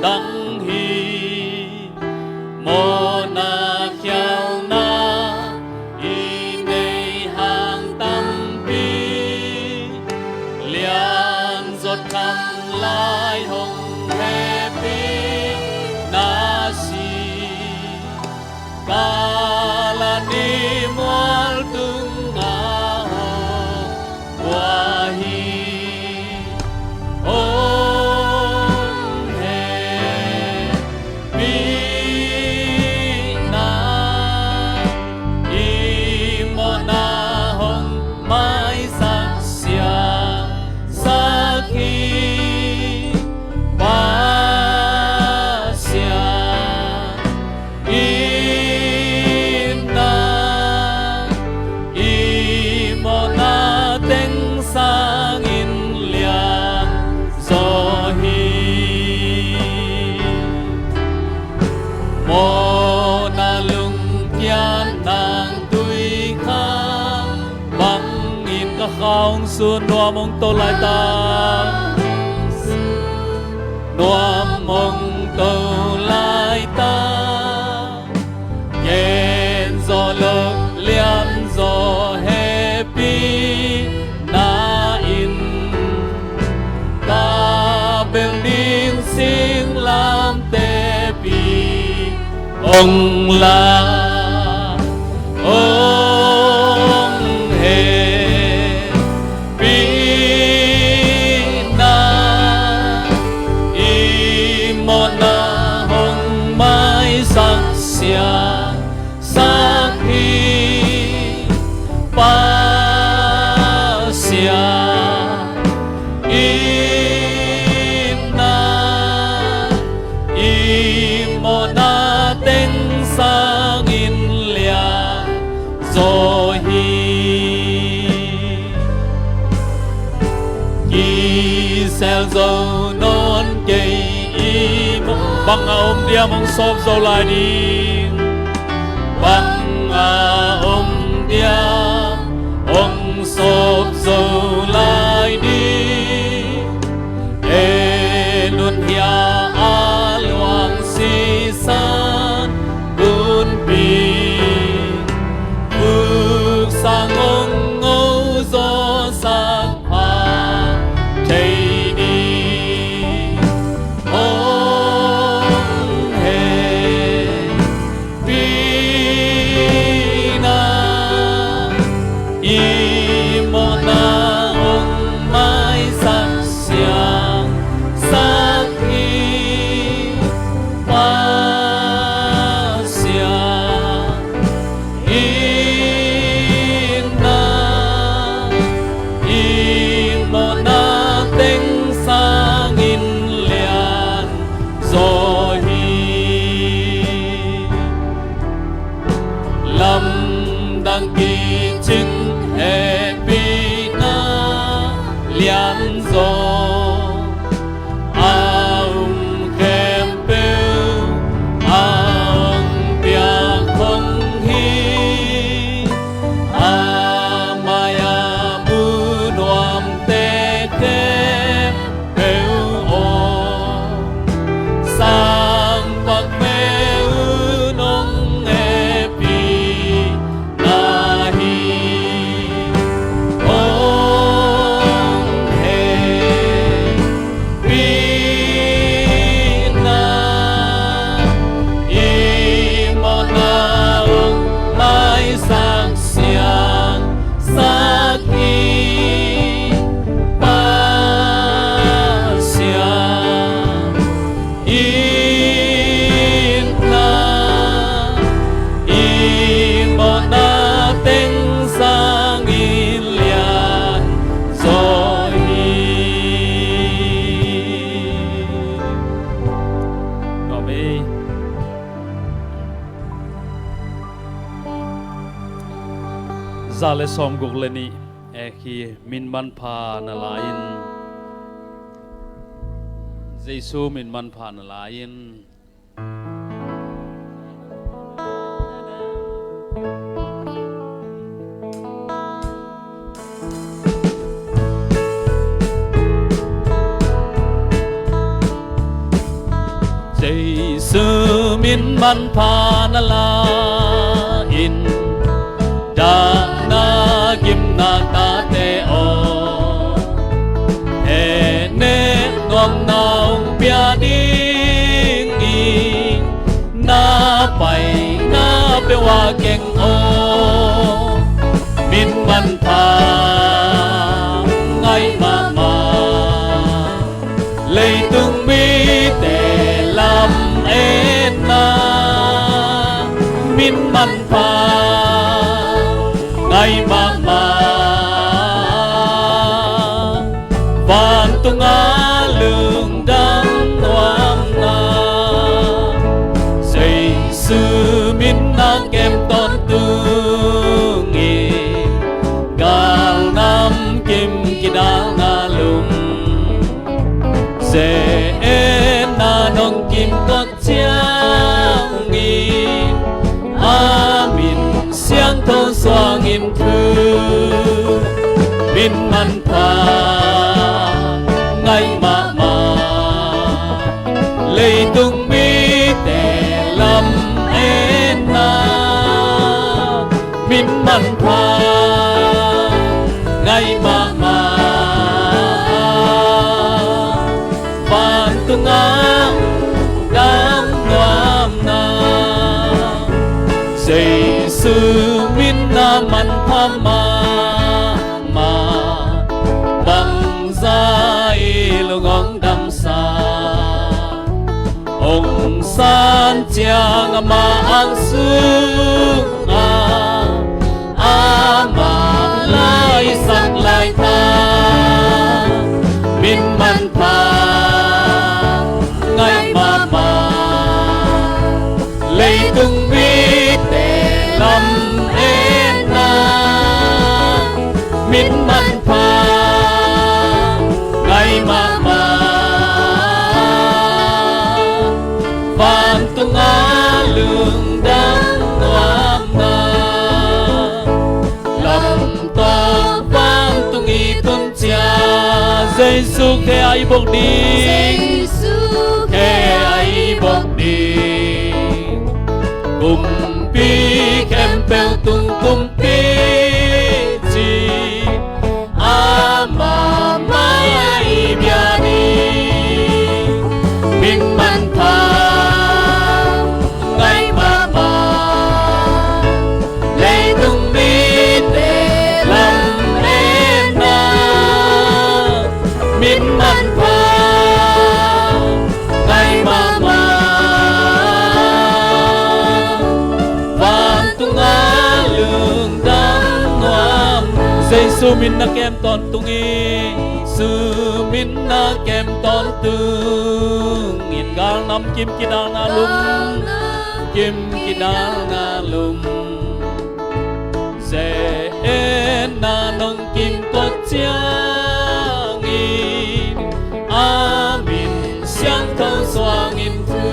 đăng hi mô na khéo na y nay hàng tâm pi lian giọt thăm lai hồng hê pi na si ca la ni mual tung nga ho wa hi khong xuân noa mong tô lại ta noa mong tô lại ta yen gió lớn lian gió happy na in ta bên điên xin làm tê bi ông là dâu non cây băng ôm dia mong sop dâu lại đi băng ôm dia ông sop dâu lại đi e luôn hia a loang si san bun pi bước sang ông ngô gió sang hoa chạy zale som guk leni e khi min man pha na lain Jesu min man pha na lain min man pha na la in da na kim na ta te o he ne ngom naung pia ding i na pai na pe wa keng o min man pha ngai ma ma lấy tung mi te lam en na min man pha ngai ma ma van tung a lương đam noam na xây sư min na kem ton tương nghi gal nam kim kidal na lung sẽ na nong kim có chiang nghi amin siang thâu xoa nghiêm thư min man pha ngay mà lấy tung mi te lâm en na min man pha ngay mà tung á đam noam na dây sư min na man pha ma bằng dài lu ngong đam sa ông san chiang ma ang sương ma lai sắc lai tha min man pha ngay mà lấy tung mi te lâm en na min man pha ngay mà van tung á lương đam noam na lâm to vang tung y tuân cha Giêsu khe ai bốc đi khe ai bốc đi cùng pi kem bèo tung cùng pi chi ama mai ai bia đi min man pha ngay mà lấy tung mi te lâm en na min man pha ngay mà van tung á lương đam noam Giêsu min na kem ton tung y sư min na kem ton tương nghìn gal nam kim kidal na lum kim kidal na lum sẽ na nong kim có chiang in amin siang thâu xoa nghìn thư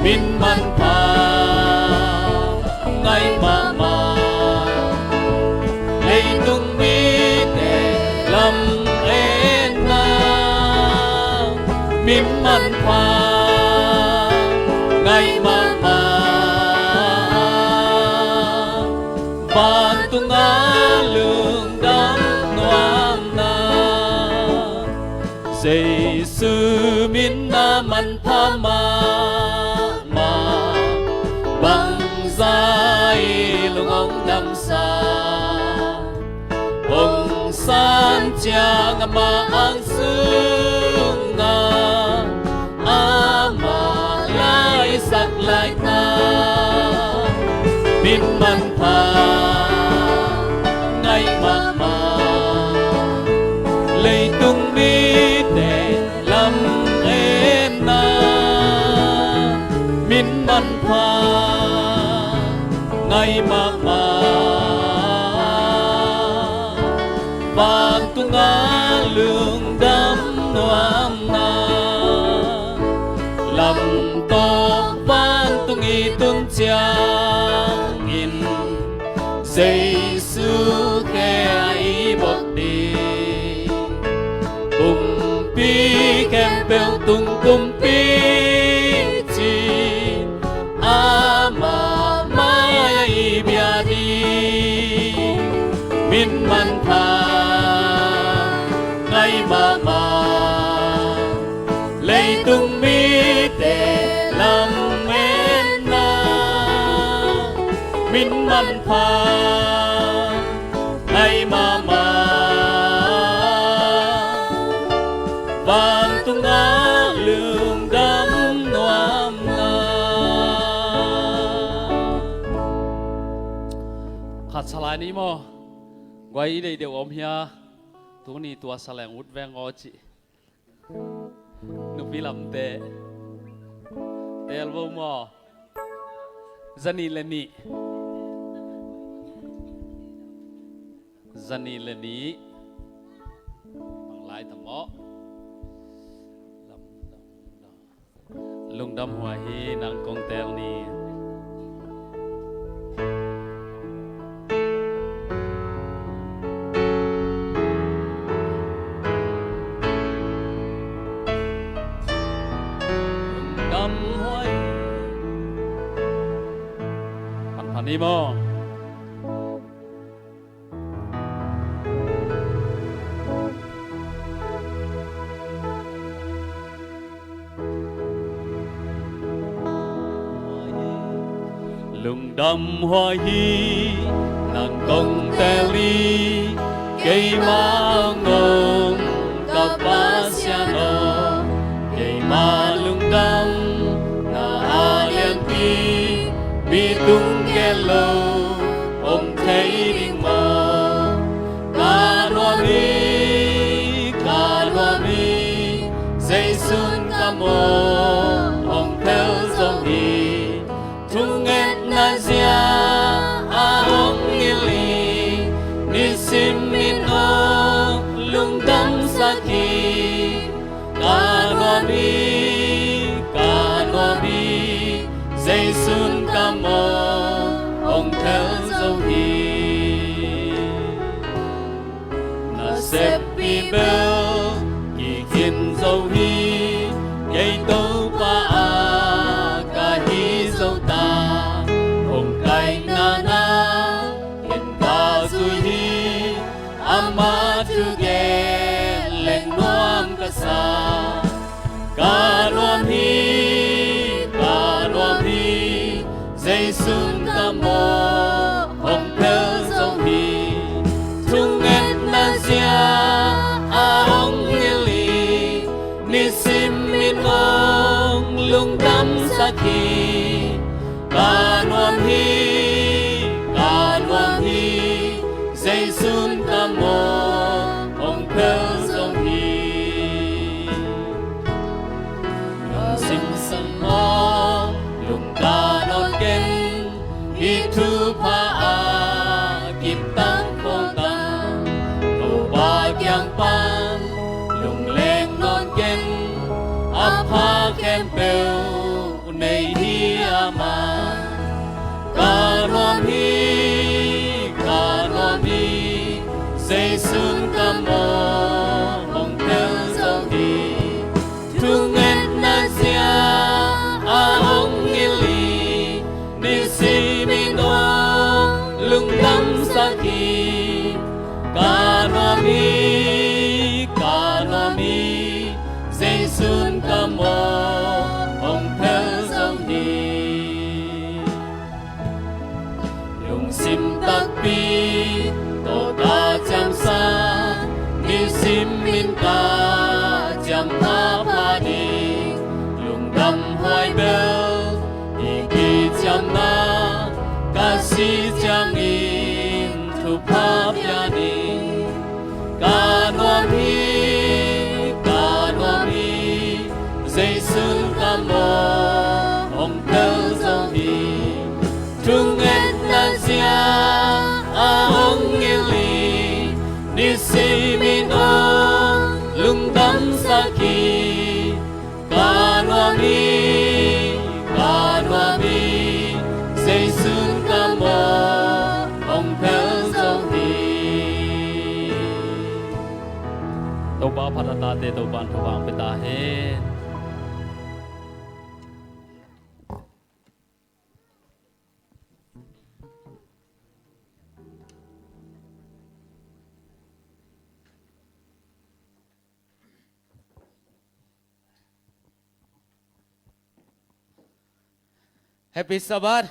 min man pha ngay mà lấy tung mi te lâm en na min man pha ngay mà van tung á lương đam noam na dây sư min na man pha ma bằng dài lung ông đam sa ông san chiang ma ang sương ama lai sắc lai ta min man pha ngay mà lấy tung mi te lâm en na min man pha ngay mà van tung á lương đam noam na lâm to van tung y tuân chiang in Giêsu khe ai bốc đi cùng pi kem bèo tung cùng pi chi min man tha ngay mà lấy tung mi để làm men na min man tha ngay mà vàng tung á lường đắm noam na khát salai ní mo quay đây đều ôm hia tu ni tua saleng út veng ngõ chị nụ pi làm tệ tel vô mo zani leni bằng lại thằng ngõ lung đâm hòa hi nang công tel ni đi mô lùng đâm hoa hi nàng công tê ly cây má ngông cặp ba xa nô cây má lùng đâm na a liên ti bi tung ke lâu ông thấy đình mơ ca loa mi dây xuân ca mô ông theo dòng đi tung et na zia a ông ngili ni sim min o lung đâm sa ki ca loa mi dây xuân ca mô ông theo dấu hi na xếp bi bêu kỳ kiên dấu hi gây tâu pa a ca hi dấu ta ông cay na na hiện ca dùi hi ama tu ghe lên noam ca sa ca noam hi dây xuân ca mô ông theo dấu hi tung et na zia a ông ngili ni sim min ông lung đắm sa ki ca noam hi dây xuân ca mô ông theo dấu hi sim san mo lung ca non ken itu pa a kim tang phong tang cầu ba kyang pan lung lên non ken apa ken bel nei hi ama ca non hi dây xuân ca mô ông theo dấu hi tung et na zia a ông ngili ni si lung đắm sa ki ca noa mi dây xuân ca mô ông theo dấu hi lung sim tắc pi tô ta chăm sa ni sim min ca chăm pa đi lung đắm hoài bêu kỳ chăm na ca si chăm in thu pa pia ni ca noam hi dây xuân ca mô ông theo dấu hi tung et na zia a ông ngili ni si min ông lung đắm sa ki ca noam hi dây xuân ca mô ông theo dấu hi tâu ba phật ta te tâu ban thu vang pe ta he Happy Sabbath.